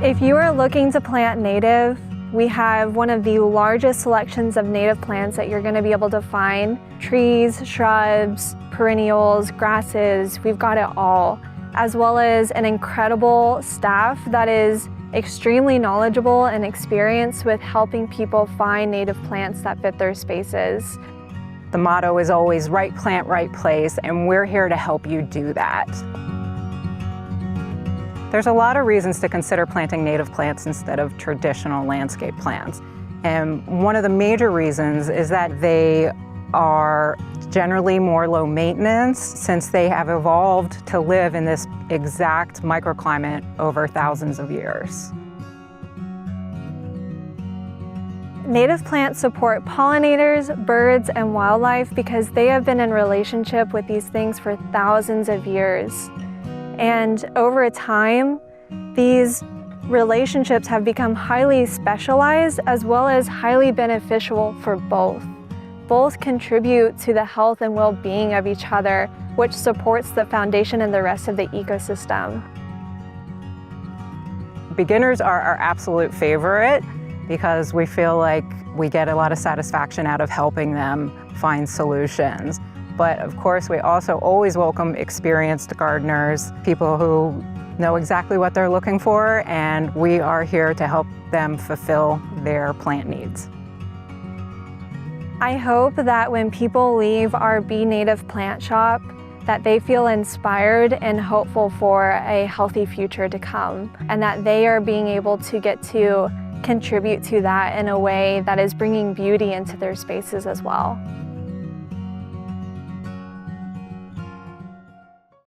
If you are looking to plant native, we have one of the largest selections of native plants that you're going to be able to find. Trees, shrubs, perennials, grasses, we've got it all, as well as an incredible staff that is extremely knowledgeable and experienced with helping people find native plants that fit their spaces. The motto is always right plant, right place, and we're here to help you do that. There's a lot of reasons to consider planting native plants instead of traditional landscape plants. And one of the major reasons is that they are generally more low maintenance since they have evolved to live in this exact microclimate over thousands of years. Native plants support pollinators, birds, and wildlife because they have been in relationship with these things for thousands of years. And over time, these relationships have become highly specialized as well as highly beneficial for both. Both contribute to the health and well-being of each other, which supports the foundation and the rest of the ecosystem. Beginners are our absolute favorite because we feel like we get a lot of satisfaction out of helping them find solutions. But of course, we also always welcome experienced gardeners, people who know exactly what they're looking for, and we are here to help them fulfill their plant needs. I hope that when people leave our Be Native plant shop, that they feel inspired and hopeful for a healthy future to come, and that they are being able to get to contribute to that in a way that is bringing beauty into their spaces as well.